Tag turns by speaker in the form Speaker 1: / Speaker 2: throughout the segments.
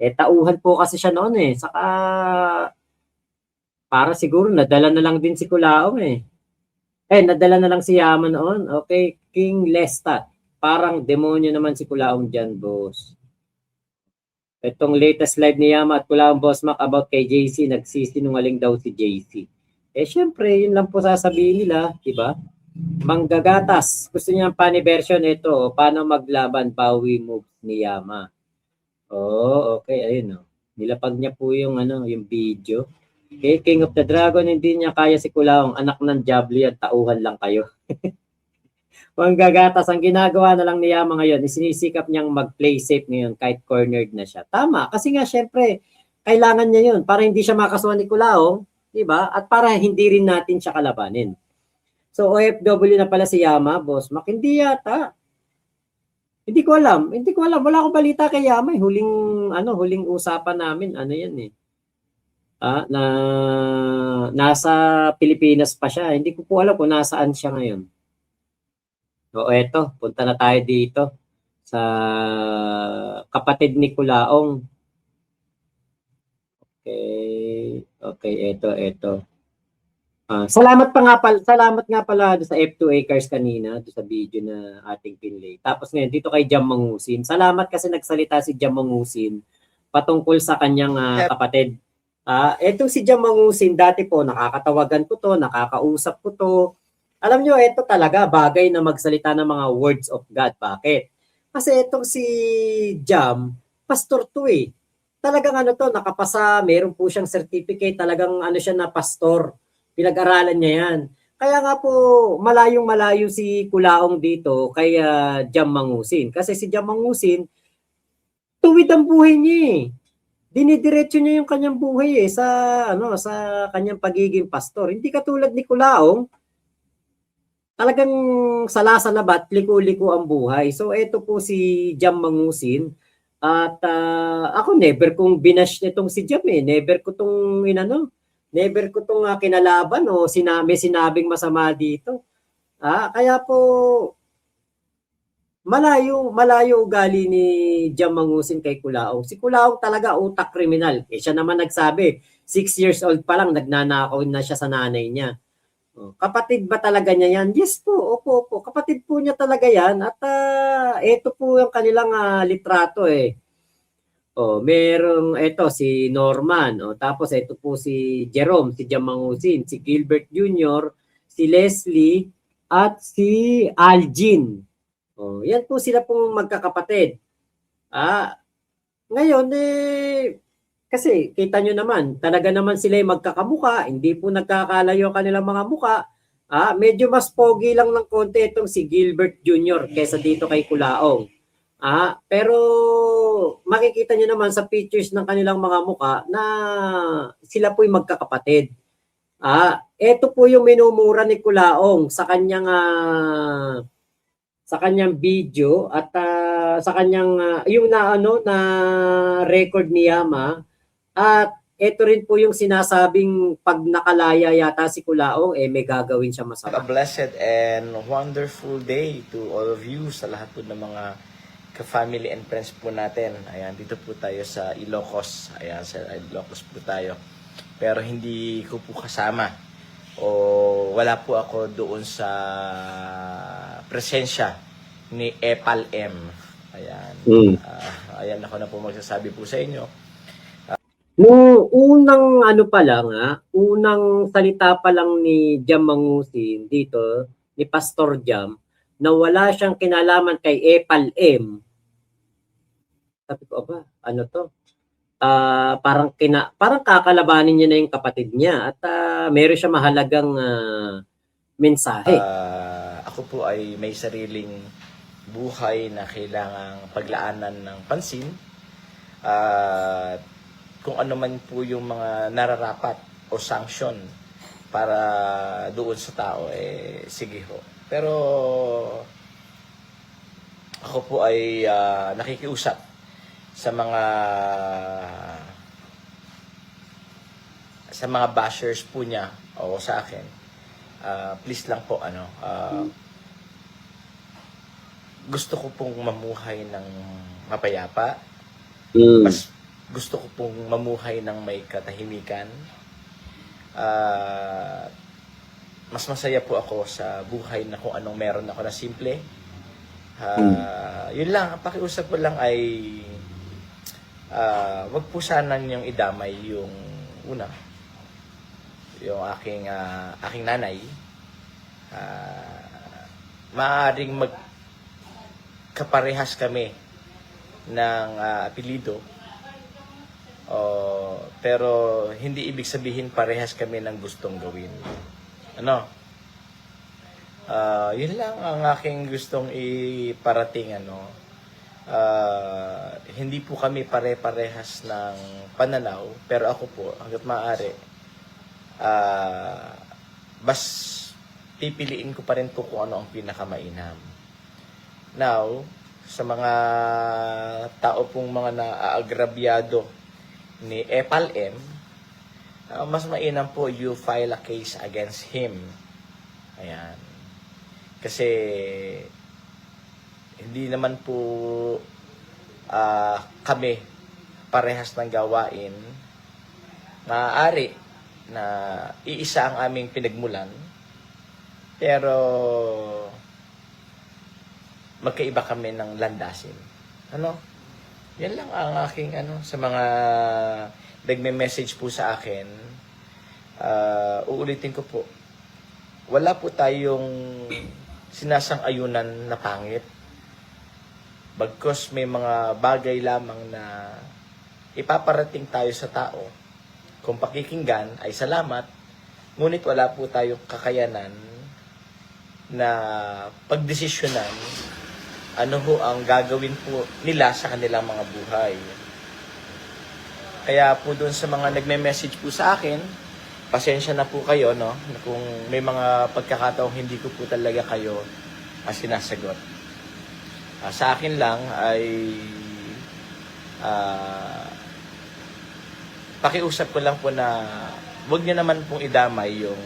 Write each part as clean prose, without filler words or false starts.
Speaker 1: Tauhan po kasi siya noon saka para siguro nadala na lang din si Kulaong nadala na lang si Yama noon. Okay, King Lestat. Parang demonyo naman si Kulaong dyan, boss. Itong latest live ni Yama at Kulaong Boss Mac about kay JC, nagsisinungaling daw si JC. Syempre, yun lang po sasabihin nila, di ba? Manggagatas. Gusto niya ang funny version ito. Paano maglaban, Bowie moves ni Yama. Okay, ayun Nilapag niya po yung yung video. Okay, King of the Dragon, hindi niya kaya si Kulaong, anak ng Diablo at tauhan lang kayo. Manggagatas, ang ginagawa na lang ni Yama ngayon, sinisikap niyang mag-play safe ngayon kahit cornered na siya. Tama, kasi nga syempre, kailangan niya yun para hindi siya makasuhan ni Kulaong, di ba? At para hindi rin natin siya kalabanin. So, OFW na pala si Yama, boss. Hindi yata. Hindi ko alam. Wala akong balita kay Yama. Huling usapan namin. Yan na nasa Pilipinas pa siya. Hindi ko po alam kung nasaan siya ngayon. Eto, punta na tayo dito sa kapatid ni Kulaong. Okay, eto. Salamat nga pala sa F2 Acres kanina do sa video na ating pinlay. Tapos ngayon dito kay Jam Mangusin. Salamat kasi nagsalita si Jam Mangusin patungkol sa kanyang kapatid. Etong si Jam Mangusin, dati po nakakatawagan ko to, nakakausap ko to. Alam nyo, ito talaga bagay na magsalita ng mga words of God. Bakit? Kasi itong si Jam, pastor to Talagang nakapasa, meron po siyang certificate, talagang siya na pastor. Pinag-aralan niya yan. Kaya nga po, malayong-malayo si Kulaong dito kay Jam Mangusin. Kasi si Jam Mangusin, tuwid ang buhay niya Dinidiretso niya yung kanyang buhay sa kanyang pagiging pastor. Hindi katulad ni Kulaong, talagang salasalabat, liko-liko ang buhay. So ito po si Jam Mangusin. At ako never kong binash nitong si Jam Never ko tong kinalaban o sinabing masama dito. Kaya po malayo ugali ni Jam Mangusin kay Kulaong. Si Kulaong talaga utak kriminal. Siya naman nagsabi, 6 years old pa lang nagnanakaw na siya sa nanay niya. Kapatid ba talaga niya yan? Yes po, opo. Kapatid po niya talaga yan. At ito po yung kanilang litrato merong si Norman. Tapos ito po si Jerome, si Jam Mangusin, si Gilbert Jr., si Leslie, at si Algin. Yan po sila pong magkakapatid. Ngayon, kasi kita nyo naman, talaga naman sila magkakamuka, hindi po nagkakalayo kanilang mga muka. Medyo mas pogi lang ng konti itong si Gilbert Jr. kesa dito kay Kulaong. Pero makikita nyo naman sa pictures ng kanilang mga muka na sila po'y magkakapatid. Ito po yung minumura ni Kulaong sa kanyang video at sa kanyang yung na record ni Yama. At ito rin po yung sinasabing pag nakalaya yata si Kulaong may gagawin siya masama.
Speaker 2: A blessed and wonderful day to all of you, sa lahat po ng mga ka-family and friends po natin. Ayan, dito po tayo sa Ilocos. Ayan, sa Ilocos po tayo. Pero hindi ko po kasama o wala po ako doon sa presensya ni Epal M. Ayan. Ayan ako na po magsasabi po sa inyo.
Speaker 1: No, unang unang salita pa lang ni Jam Mangusin dito, ni Pastor Jam, na wala siyang kinalaman kay Epal M. Sabi ko, ano to? Parang kakalabanin niya na yung kapatid niya at meron siya mahalagang mensahe.
Speaker 2: Ako po ay may sariling buhay na kailangang paglaanan ng pansin. Kung ano man po yung mga nararapat o sanction para doon sa tao, sige ho. Pero ako po ay nakikiusap sa mga bashers po niya o sa akin. Please lang po gusto ko pong mamuhay ng mapayapa. gusto ko pong mamuhay ng may katahimikan. Mas masaya po ako sa buhay na kung anong meron ako na simple. Yun lang, ang pakiusap ko lang ay wag po sana niyong idamay yung yung aking nanay. Maaaring magkaparehas kami ng apelido. Pero hindi ibig sabihin parehas kami ng gustong gawin. Yun lang ang aking gustong iparating. Hindi po kami pare-parehas ng pananaw, pero ako po, hanggat maaari, pipiliin ko pa rin po kung ano ang pinakamainam. Now, sa mga tao pong mga naaagrabyado ni Epal M, mas mainam po you file a case against him. Ayan. Kasi hindi naman po kami parehas ng gawain. Maaari na iisa ang aming pinagmulan, pero magkaiba kami ng landasin. Yan lang ang aking sa mga nagme-message po sa akin. Uulitin ko po, wala po tayong sinasang-ayunan na pangit. Bagkus may mga bagay lamang na ipaparating tayo sa tao. Kung pakikinggan ay salamat, ngunit wala po tayong kakayanan na pagdesisyonan ano ho ang gagawin po nila sa kanilang mga buhay. Kaya po doon sa mga nagme-message po sa akin, pasensya na po kayo, kung may mga pagkakataong hindi ko po talaga kayo sinasagot. Sa akin lang ay pakiusap ko lang po na huwag niyo naman pong idamay yung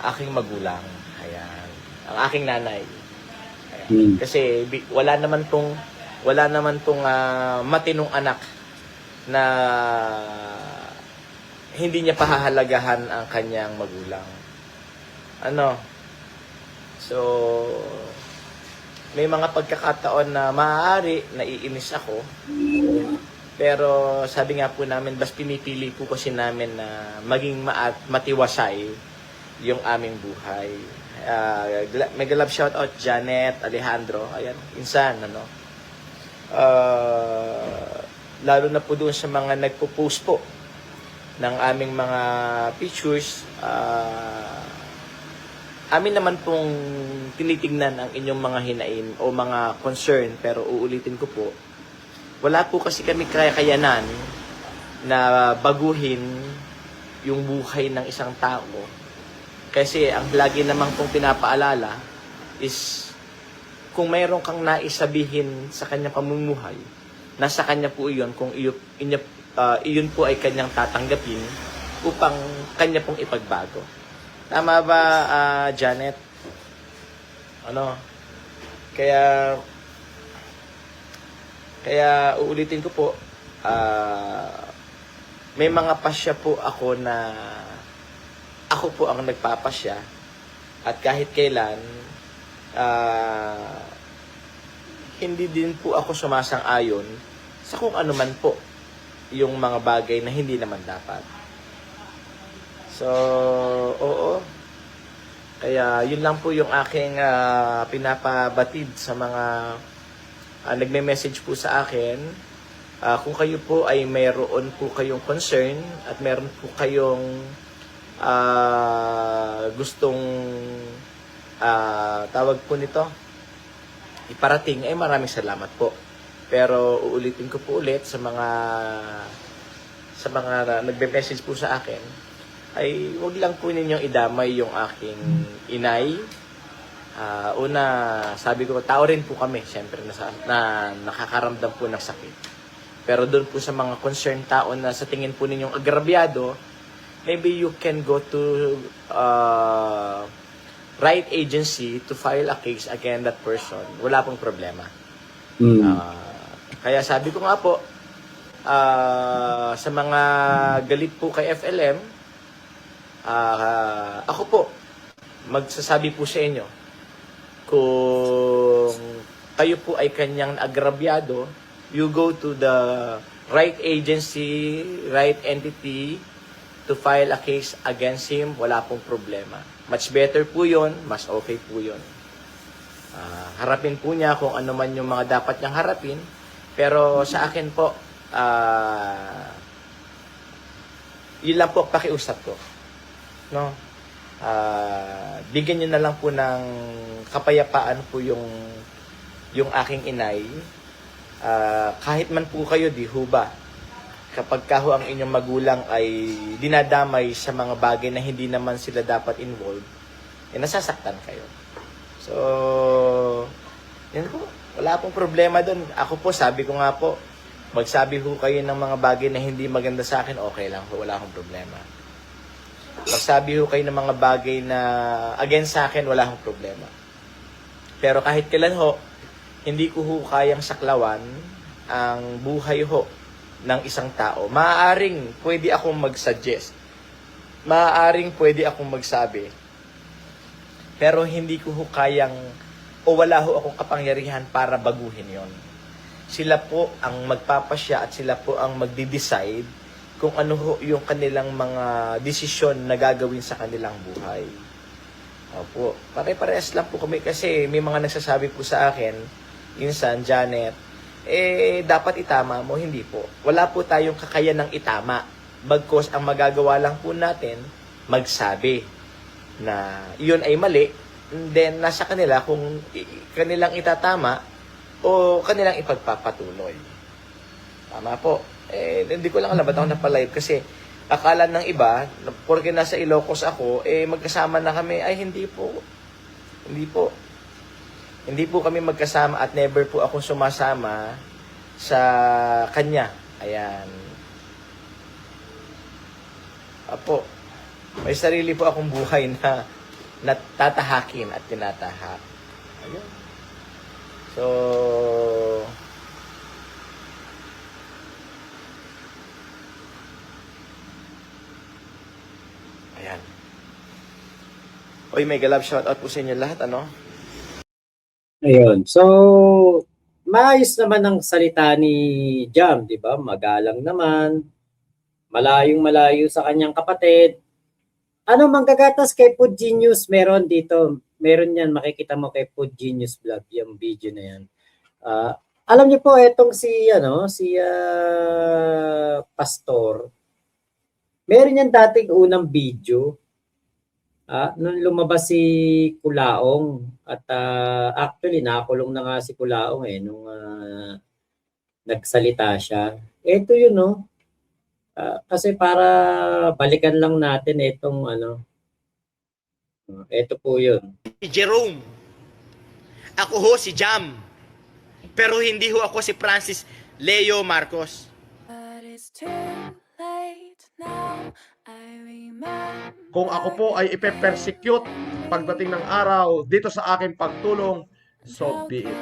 Speaker 2: aking magulang. Ayan. Ang aking nanay. Ayan. Kasi wala naman pong matinong anak na hindi niya pahahalagahan ang kanyang magulang. So, may mga pagkakataon na maaari naiinis ako. Pero sabi nga po namin, bas pinipili po kasi namin na maging matiwasay yung aming buhay. Mega love shoutout Janet, Alejandro. Ayan, insan, lalo na po doon sa mga nagpo-post po ng aming mga pictures. Amin naman pong tinitingnan ang inyong mga hinain o mga concern, pero uulitin ko po, wala po kasi kami kakayanan na baguhin yung buhay ng isang tao. Kasi ang lagi naman pong pinapaalala is kung mayroon kang naisabihin sa kanyang pamumuhay, nasa kanya po iyon kung iyon po ay kanyang tatanggapin upang kanya pong ipagbago. Tama ba, Janet? Kaya uulitin ko po, may mga pasya po ako na ako po ang nagpapasya, at kahit kailan hindi din po ako sumasang-ayon sa kung ano man po yung mga bagay na hindi naman dapat. So, oo. Kaya yun lang po yung aking pinapabatid sa mga nagme-message po sa akin. Kung kayo po ay mayroon po kayong concern at meron po kayong gustong tawag po nito iparating, ay maraming salamat po. Pero uulitin ko po ulit sa mga nagme-message po sa akin, ay wag lang po ninyong idamay yung aking inay. Una, sabi ko, tao rin po kami, syempre, na nakakaramdam po ng sakit. Pero doon po sa mga concerned tao na sa tingin po ninyong agrabyado, maybe you can go to right agency to file a case against that person. Wala pong problema. Kaya sabi ko nga po, Sa mga galit po kay FLM, ako po, magsasabi po sa inyo, kung kayo po ay kanyang agrabyado, you go to the right agency, right entity to file a case against him, wala pong problema. Much better po yun, mas okay po yun. Harapin po niya kung ano man yung mga dapat niyang harapin, pero sa akin po, yun lang po pakiusap ko. No? Bigyan niyo na lang po ng kapayapaan po yung aking inay. Kahit man po kayo, di ho ba? Kapag kaho ang inyong magulang ay dinadamay sa mga bagay na hindi naman sila dapat involved, nasasaktan kayo. So, yun po. Wala pong problema doon. Ako po, sabi ko nga po, magsabi ho kayo ng mga bagay na hindi maganda sa akin, okay lang ho. Wala akong problema. Magsabi ho kayo ng mga bagay na against sa akin, wala akong problema. Pero kahit kailan ho, hindi ko ho kayang saklawan ang buhay ho ng isang tao. Maaaring pwede akong mag-suggest. Maaaring pwede akong magsabi. Pero hindi ko ho kayang o wala ho akong kapangyarihan para baguhin yon. Sila po ang magpapasya at sila po ang magde-decide kung ano ho yung kanilang mga desisyon na gagawin sa kanilang buhay. Opo, pare-parehas lang po kami kasi may mga nagsasabi po sa akin, insan, Janet, dapat itama mo, hindi po. Wala po tayong kakayahan ng itama. Bagkus ang magagawa lang po natin, magsabi na iyon ay mali, and then nasa kanila kung kanilang itatama o kanilang ipagpapatuloy. Tama po. Hindi ko lang alam ba't ako napalive kasi akala ng iba, porque nasa Ilocos ako, magkasama na kami. Ay, hindi po. Hindi po. Hindi po kami magkasama at never po akong sumasama sa kanya. Ayan. Apo, may sarili po akong buhay na natatahakin at tinatahak. Ayun. So, ayan. Oy, mega love shoutout po sa inyo lahat, ano?
Speaker 1: Ayun. So, maayos naman ang salita ni Jam, di ba? Magalang naman. Malayong malayo sa kanyang kapatid. Ano manggagatas kay Food Genius? Meron dito. Meron yan. Makikita mo kay Food Genius Vlog, yung video na yan. Alam niyo po, etong si Pastor, meron yan dating unang video. Nung lumabas si Kulaong at actually nakulong na nga si Kulaong nung nagsalita siya. Ito yun, no? Kasi para balikan lang natin itong ito po yun.
Speaker 3: Jerome. Ako ho si Jam. Pero hindi ho ako si Francis Leo Marcos.
Speaker 4: But it's too late now. I remember.
Speaker 5: Kung ako po ay ipe-persecute pagdating ng araw dito sa aking pagtulong, so be it.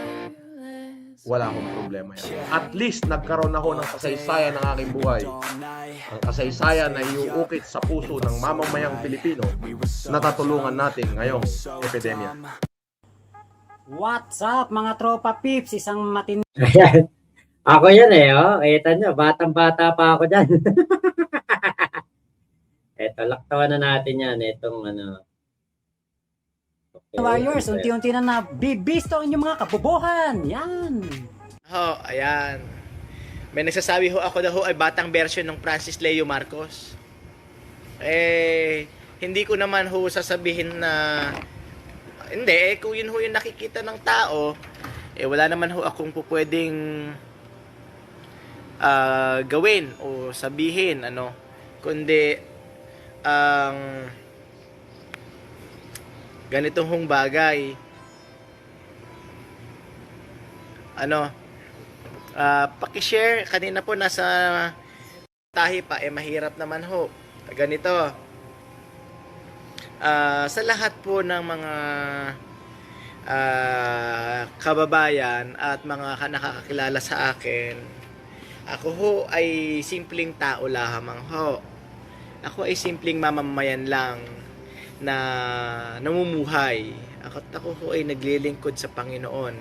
Speaker 5: Wala akong problema yan. At least nagkaroon ako ng kasaysayan ng aking buhay. Ang kasaysayan na iuukit sa puso ng mamamayang Pilipino na tatulungan natin ngayong epidemya.
Speaker 6: What's up mga tropa pips? Isang matindi
Speaker 1: Ayan. Ako yan Ito nyo, batang-bata pa ako dyan. Ito, laktawan na natin yan. Itong Okay.
Speaker 6: warriors. Unti-unti na nabibisto ang inyong mga kabubuhan. Yan.
Speaker 3: Ayan. May nagsasabi ho ako na ho ay batang version ng Francis Leo Marcos. Hindi ko naman ho sasabihin na hindi, kung yun ho yung nakikita ng tao, wala naman ho akong pwedeng gawin o sabihin, kundi ang ganitong hong bagay, pakishare, kanina po nasa tahi pa, mahirap naman ho, ganito, sa lahat po ng mga kababayan at mga nakakakilala sa akin, Ako ho ay simpleng tao lamang ho. Ako ay simpleng mamamayan lang na namumuhay. Ako ho ay naglilingkod sa Panginoon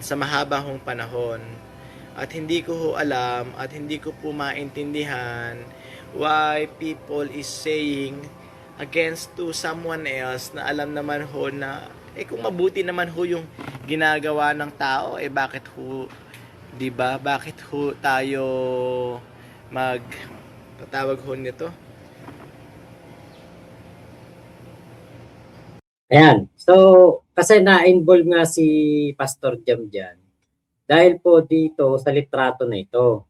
Speaker 3: sa mahaba hong panahon. At hindi ko ho alam at hindi ko po maintindihan why people is saying against to someone else na alam naman ho na kung mabuti naman ho yung ginagawa ng tao, bakit ho, 'di ba? Bakit ho tayo patawag ho nito?
Speaker 1: Ayan. So, kasi na-involve nga si Pastor Jam dyan. Dahil po dito sa litrato na ito.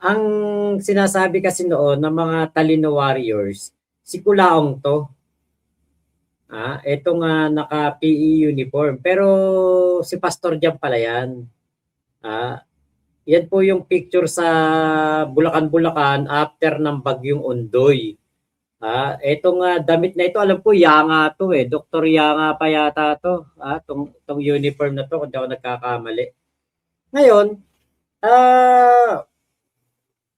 Speaker 1: Ang sinasabi kasi noon ng mga Talino Warriors, si Kulaong to. Ito nga naka-PE uniform. Pero si Pastor Jam pala yan. Yan po yung picture sa Bulacan-Bulacan after ng bagyong Ondoy. Itong damit na ito, alam ko, Yanga to eh. Dr. Yanga pa yata to. Tong uniform na to, kung di ako nagkakamali. Ngayon,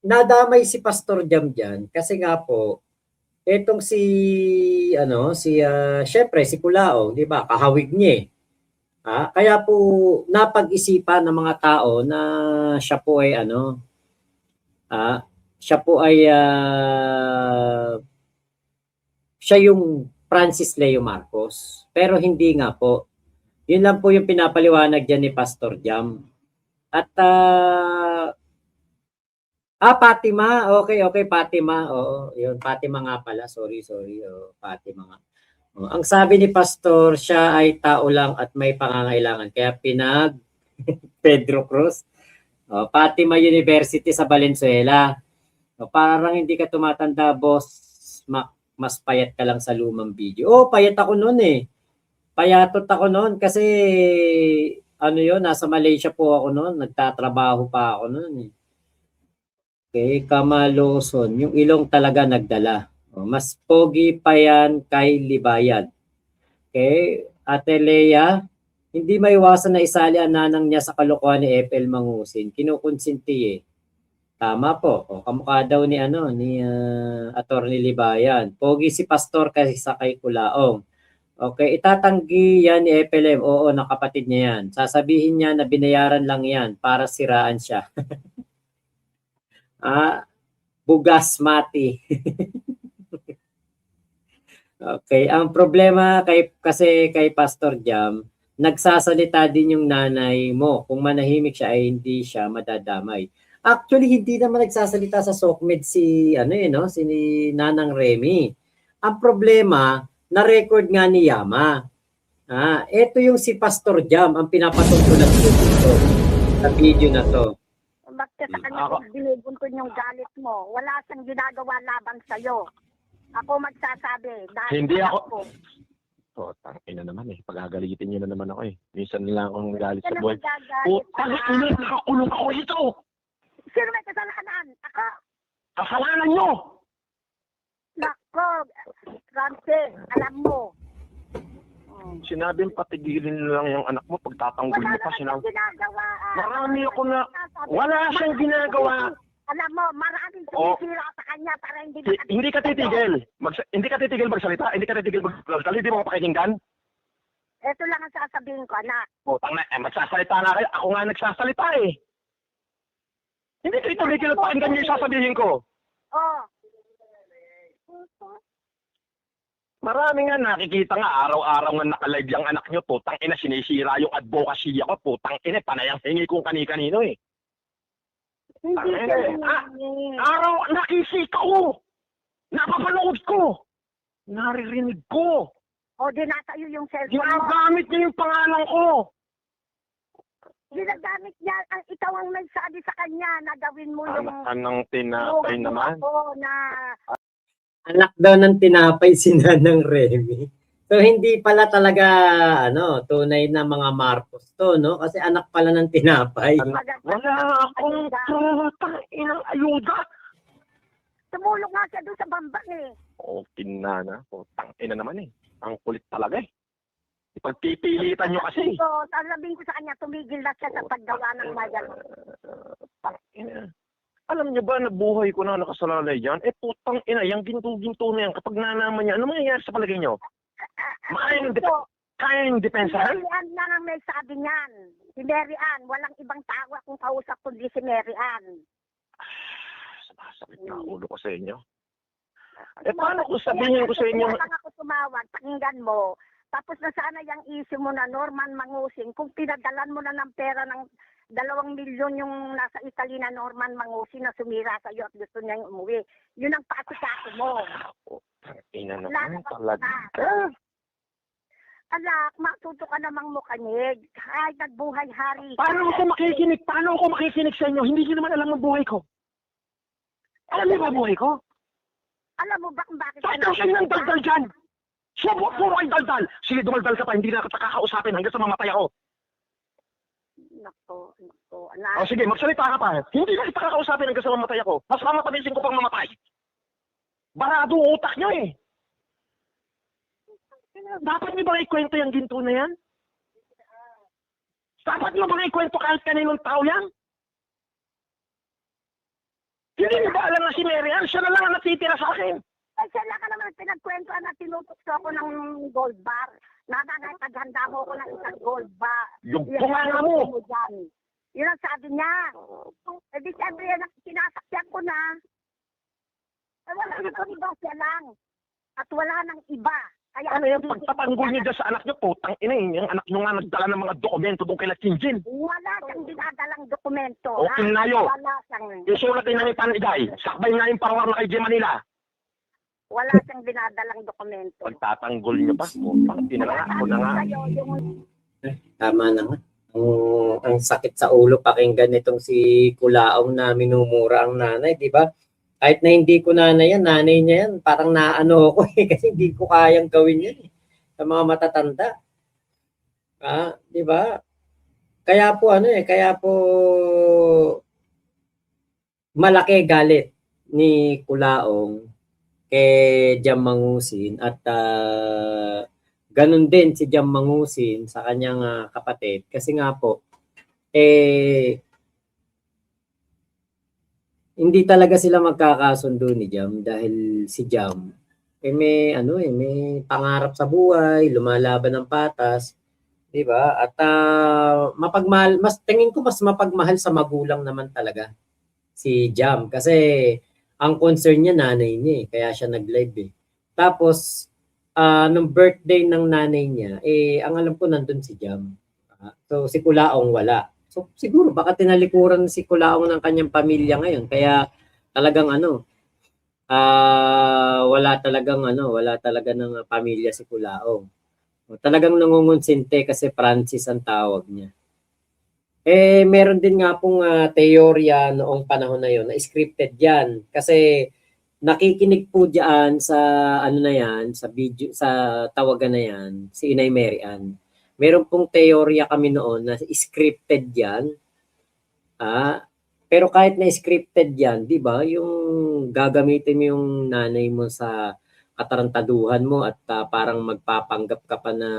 Speaker 1: nadamay si Pastor Jam dyan kasi nga po, itong syempre si Kulao, di ba? Kahawig niya eh. Kaya po napag-isipan ng mga tao na siya po ay siya yung Francis Leo Marcos. Pero hindi nga po. Yun lang po yung pinapaliwanag dyan ni Pastor Jam. At Fatima. Okay, Fatima. Oo, yun, Fatima nga pala. Sorry. Fatima nga. Ang sabi ni Pastor, siya ay tao lang at may pangangailangan. Kaya Pedro Cruz. Fatima University sa Valenzuela. Parang hindi ka tumatanda, boss. Mas payat ka lang sa lumang video. Payat ako noon eh. Payatot ako noon kasi nasa Malaysia po ako noon. Nagtatrabaho pa ako noon eh. Okay, Kamaloson. Yung ilong talaga nagdala. Mas pogi pa yan kay Libayad. Okay, Ate Lea, hindi maiwasan na isali ang nanang niya sa kalokohan ni FL Mangusin. Kinukonsinti eh. Tama po. Kamukha daw ni Attorney Libayan. Pogi si Pastor kasi sa kay Kulaong. Okay, itatanggi yan ni FLM. Oo, nakapatid niya yan. Sasabihin niya na binayaran lang yan para siraan siya. Bugas mati. Okay, ang problema kasi kay Pastor Jam, nagsasalita din yung nanay mo. Kung manahimik siya ay hindi siya madadamay. Actually, hindi naman nagsasalita sa SOCMED si Nanang Remy. Ang problema, na-record nga ni Yama. Ito yung si Pastor Jam ang pinapatungkulan ko dito sa video na to.
Speaker 7: Bakit sa kanya binibuntun yung galit mo? Wala siyang ginagawa laban sa'yo. Ako magsasabi.
Speaker 5: Hindi ako. Tangina naman eh. Pag-agalitin niyo na naman ako eh. Minsan lang akong galit sa buhay. Tangina, nakakulong ako ito!
Speaker 7: Sino may kasalanan? Ako?
Speaker 5: Kasalanan nyo!
Speaker 7: Nako, Ramsey, alam mo.
Speaker 5: Sinabing patigilin lang yung anak mo pagtatanggol mo pa.
Speaker 7: Ginagawa.
Speaker 5: Marami ako na. Wala siyang ginagawa.
Speaker 7: Alam mo, maraming sumisira sa kanya para hindi
Speaker 5: Hindi ka titigil. Hindi ka titigil magsalita. Hindi ka titigil magsalita. Hindi mo pakikinggan.
Speaker 7: Ito lang ang sasabihin ko, anak.
Speaker 5: Magsasalita na kayo. Ako nga nagsasalita eh. Hindi ko itumigil at pakinggan niyo yung sasabihin ko. Marami nga nakikita nga araw-araw nga nakalive yung anak nyo. Putang ina, sinisira yung advocacy ako. Putang ina, panayang hingi kong kani-kanino eh. Araw, nakisita ko. Napapanood ko. Naririnig ko.
Speaker 7: Dinatayo yung cellphone mo.
Speaker 5: Ginagamit niya yung pangalan ko.
Speaker 7: Ginagamit niya, ikaw ang nagsabi sa kanya na gawin mo yung...
Speaker 5: Anong tinapay naman?
Speaker 1: Anak daw ng tinapay si Nanang Remy. So hindi pala talaga tunay na mga Marcos to, no? Kasi anak pala ng tinapay.
Speaker 5: Wala akong inang ayuda.
Speaker 7: Tumulong nga siya doon sa bambang eh.
Speaker 5: Kinana. Tangina naman eh. Ang kulit talaga eh.
Speaker 8: Pagpipilitan nyo kasi.
Speaker 7: So, sasabihin ko sa kanya, tumigil na siya sa paggawa ng mga
Speaker 8: Alam niyo ba na buhay ko na nakasalalay dyan? Putang ina, yung ginto-ginto na yan, kapag nalaman niya, ano mangyayari sa palagay niyo? Kaya yung
Speaker 7: Si
Speaker 8: depensahan?
Speaker 7: Mary Ann lang ang may sabi niyan. Si Mary Ann, walang ibang tao akong kausap kundi si Mary Ann.
Speaker 8: Sumasakit na ang ulo ko sa inyo. Paano kung sabihin ko sa inyo?
Speaker 7: Kaya lang ako tumawag, pakinggan mo. Tapos na sana yung issue mo na Norman Mangusing, kung pinadalan mo na ng pera ng 2 milyon yung nasa Italy na Norman Mangusing na sumira sa iyo at gusto niyang umuwi. Yun ang paasikaso mo.
Speaker 8: Ina
Speaker 7: Wala
Speaker 8: naman
Speaker 7: na
Speaker 8: talaga.
Speaker 7: Anak, matuto ka namang mukanig. Ay, nagbuhay hari.
Speaker 8: Paano ako makikinig? Paano ako makikinig sa inyo? Hindi niyo naman alam ang buhay ko. Alam niyo ba buhay ko?
Speaker 7: Alam mo ba kung bakit?
Speaker 8: Bakit kasi ng daldal dyan? Puro ay daldal. Sige, dumaldal ka pa. Hindi na kita kakausapin hanggang sa mamatay ako.
Speaker 7: Nako, anak.
Speaker 8: Sige, magsalita ka pa. Hindi na kita kakausapin hanggang sa mamatay ako. Mas mamatabisin ko pang mamatay. Barado ang utak niyo eh. Dapat niyo ba ikwento yung ginto na yan? Dapat niyo ba ikwento kahit kaninong tao yan? Hindi niyo ba alam na si Mary Ann? Siya na lang ang natitira sa akin.
Speaker 7: Ay, siya lang ka naman pinagkwentuhan na tinutukso ako ng gold bar. Paghanda mo ako ng isang gold bar.
Speaker 8: Yung bunganga mo!
Speaker 7: Yun ang sabi niya. Eh, di siyempre yan, sinasakyan ko na. Eh, wala na kung iba siya lang. At wala nang iba. Kaya,
Speaker 8: Ano yung pagtatanggol niyo dyan sa anak niyo? Putang ina yun. Yung anak niyo nga nagdala ng mga dokumento doon kay Chinjin.
Speaker 7: wala siyang dinadalang dokumento.
Speaker 8: O, kinayo.
Speaker 7: Wala siyang,
Speaker 8: Isulat din ng Ipanigay. Sakbay nga yung parwar na kay G. Manila.
Speaker 7: wala siyang dinadalang dokumento.
Speaker 8: Pagtatanggol niyo pa. Putang ina nga. Ako na nga.
Speaker 7: Sa'yo, yung
Speaker 1: Tama na nga. Ang sakit sa ulo pakinggan nitong si Kulaong na minumura ang nanay, di ba? Kahit na hindi ko nanay niya yan, parang naano ko kasi hindi ko kayang gawin yan sa mga matatanda. Di ba? Kaya po malaki galit ni Kulaong kay Jam Mangusin at ganun din si Jam Mangusin sa kanyang kapatid kasi nga po hindi talaga sila magkakasundo ni Jam dahil si Jam may pangarap sa buhay, lumalaban ng patas, 'di ba? At mapagmahal, tingin ko mas mapagmahal sa magulang naman talaga si Jam kasi ang concern niya nanay niya kaya siya nag-live Tapos nung birthday ng nanay niya, ang alam ko nandun si Jam. So si Kulaong wala. So siguro baka tinalikuran si Kulaong ng kanyang pamilya ngayon. Kaya talagang wala talaga ng pamilya si Kulaong. Talagang nangungonsinte kasi Francis ang tawag niya. Meron din nga pong teorya noong panahon na yon na scripted yan. Kasi nakikinig po diyan sa sa video, sa tawagan na yan, si Inay Mary Ann. Meron pong teorya kami noon na scripted yan. Pero kahit na scripted yan, di ba, yung gagamitin mo yung nanay mo sa katarantaduhan mo at parang magpapanggap ka pa na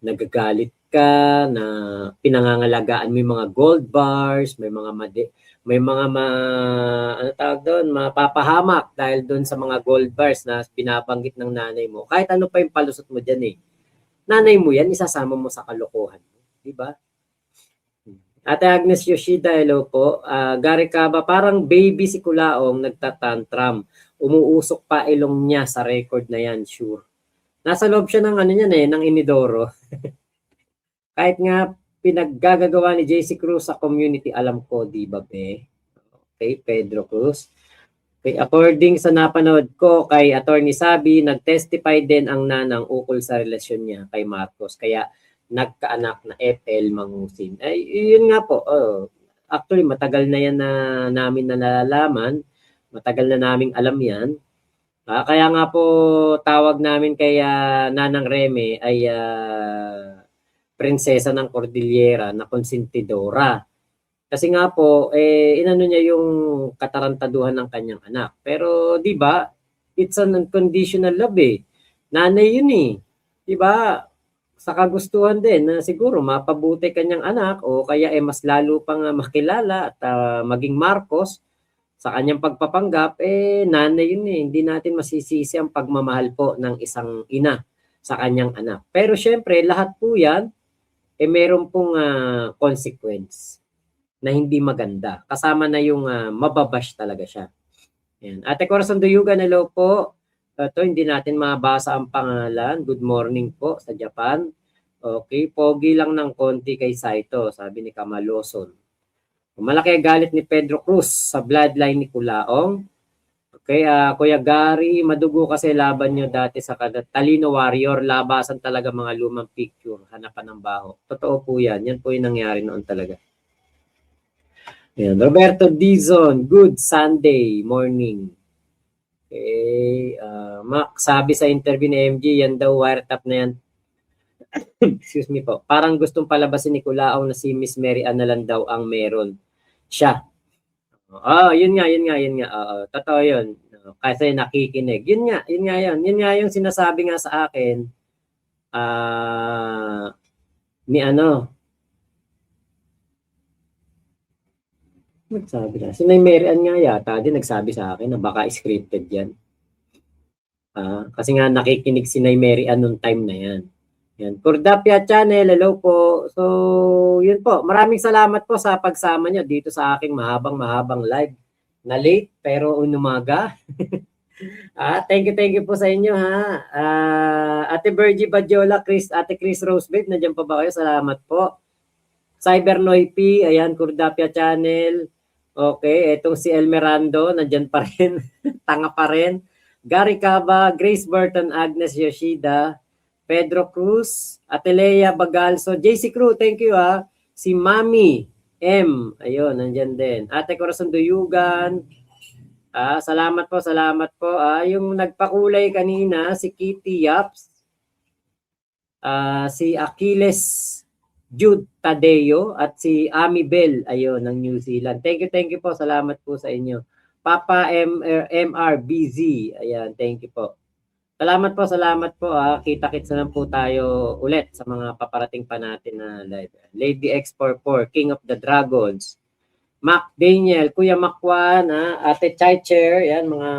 Speaker 1: nagagalit ka, na pinangangalagaan mo yung mga gold bars, may mga mapapahamak dahil doon sa mga gold bars na binabanggit ng nanay mo. Kahit ano pa yung palusot mo diyan nanay mo yan, isasama mo sa kalokohan. Di ba? Ate Agnes Yoshida, hello po. Gary Caba, parang baby si Kulaong nagtatantrum. Umuusok pa ilong niya sa record na yan, sure. Nasa loob siya ng ng inidoro. Kahit nga pinaggagawa ni JC Cruz sa community, alam ko, di ba be? Okay, Pedro Cruz. Okay, according sa napanood ko kay Attorney Sabi, nag-testify din ang nanang ukol sa relasyon niya kay Marcos. Kaya nagkaanak na Ethel Mangusin. Yun nga po. Actually, matagal na yan na namin nalalaman. Matagal na naming alam yan. Kaya nga po tawag namin kay Nanang Reme ay prinsesa ng Cordillera na konsentidora. Kasi nga po, inano niya yung katarantaduhan ng kanyang anak. Pero di ba, it's an unconditional love Nanay yun Di ba? sa kagustuhan din na siguro mapabuti kanyang anak o kaya mas lalo pang makilala at maging Marcos sa kanyang pagpapanggap, nanay yun eh. Hindi natin masisisi ang pagmamahal po ng isang ina sa kanyang anak. Pero syempre, lahat po yan, meron pong consequence na hindi maganda. Kasama na yung mababash talaga siya. Yan. Ate Corazon Duyugan, hello po. Ito, hindi natin mabasa ang pangalan. Good morning po sa Japan. Okay, pogi lang ng konti kay Saito, sabi ni Kamaloson. Malaki ang galit ni Pedro Cruz sa bloodline ni Culaong. Okay, Kuya Gary, madugo kasi laban nyo dati sa Talino Warrior. Labasan talaga mga lumang picture, hanapan ng baho. Totoo po yan. Yan po yung nangyari noon talaga. Yan. Roberto Dizon, good Sunday morning. Okay, Mac, sabi sa interview ni MG, yan daw wiretap na yan. Excuse me po. Parang gustong palabasin ni Culaong na si Miss Mary Ann na lang daw ang meron siya. Yun nga. Totoo yun. Kasi nakikinig. Yun nga yun. Yun nga yung sinasabi nga sa akin ni nagsabi na. Si Mary Ann nga yata din nagsabi sa akin na baka scripted yan. Kasi nga nakikinig si Mary Ann nung time na yan. Yan. Kurdapia Channel, hello po. So, yun po. Maraming salamat po sa pagsama nyo dito sa aking mahabang live na late pero umaga. Thank you po sa inyo ha. Ate Virgie Badjola, Ate Chris Rosebabe, nandiyan pa ba kayo? Salamat po. Cyber Noipi, ayan, Kurdapia Channel. Okay, etong si Elmerando, nandiyan pa rin. Tanga pa rin. Gary Caba, Grace Burton, Agnes Yoshida, Pedro Cruz, Atelea Bagalso, JC Cruz, thank you ha. Si Mami M, ayun, nandyan din. Ate Corazon Duyugan, salamat po. Yung nagpakulay kanina, si Kitty Yaps, si Achilles Jude Tadeo, at si Ami Bell, ayun, ng New Zealand. Thank you po, salamat po sa inyo. Papa MRBZ, ayan, thank you po. Salamat po. Kita-kits na lang po tayo ulit sa mga paparating pa natin na live. Lady X44, King of the Dragons. Mac Daniel, Kuya Macwan, Ate Chaicher, yan, mga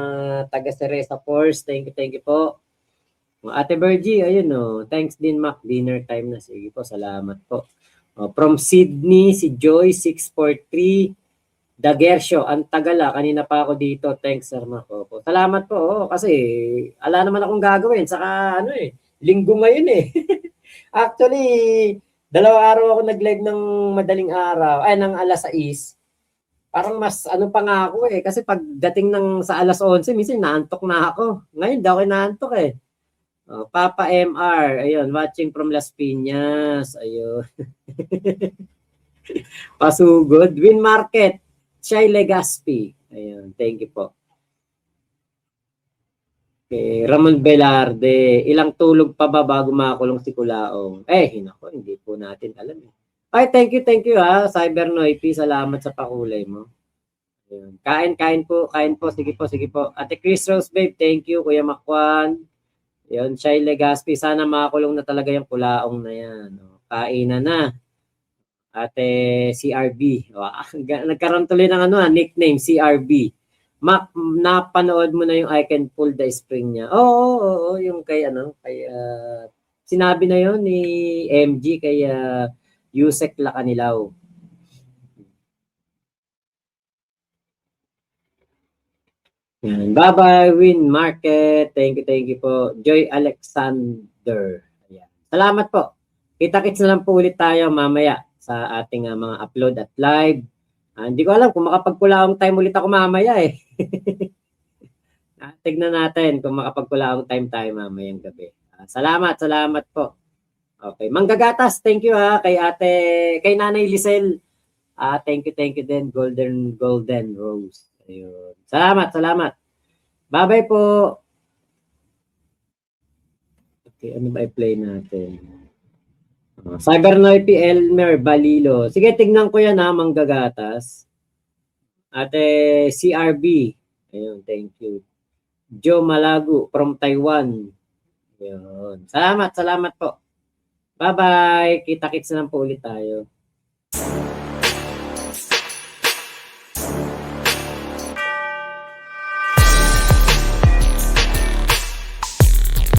Speaker 1: taga Ceresa Force. Thank you po. Ate Virgie, ayun thanks din Mac, dinner time na. Sige po, salamat po. From Sydney, si Joy 643. Dagersyo, ang tagal kanina pa ako dito. Thanks, Sir Marco. Salamat po. Kasi, ala naman akong gagawin. Saka, linggo ngayon eh. Actually, 2 araw ako nag-live ng madaling araw. Ng alas 6. Parang mas pa nga ako eh. Kasi pagdating sa alas 11, minsan naantok na ako. Ngayon, daw naantok eh. Papa MR, ayun, watching from Las Piñas. Ayun. Pasugod. Win Market. Shy Legaspi. Ayun, thank you po. Okay, Ramon Velarde, ilang tulog pa ba bago makakulong si Culaong? Hinako, hindi po natin alam eh. Ay, thank you ha, Cyber Noipi, salamat sa pakulay mo. Ayun. Kain po, sige po. Ate Chris Rosebabe, thank you, Kuya Makwan. Ayun, Shy Legaspi, sana makakulong na talaga yung Culaong na yan. Kainan na. Ate CRB. Nagkaroon tuloy ng nickname, CRB. Mac, napanood mo na yung I Can Pull the Spring niya. Oo, yung kay sinabi na yon ni MG kay Yusek Lacanilaw. Yan. Bye-bye, Win Market. Thank you po. Joy Alexander. Ayan. Salamat po. Kita-kits na lang po ulit tayo mamaya sa ating mga upload at live. Hindi ko alam kung makapagkulaong time ulit ako mamaya eh. Tignan natin kung makapagkulaong time tayo mamayang gabi. Salamat po. Okay, Manggagatas, thank you ha kay Nanay Lisel. Thank you din Golden Rose. Ayun. Salamat. Bye-bye po. Okay, ano ba i-play natin? Cybernoy P. Elmer Balilo. Sige, tignan ko yan ha, Manggagatas. Ate CRB. Ayun, thank you. Joe Malago from Taiwan. Ayun. Salamat po. Bye-bye. Kita-kits na lang po ulit tayo.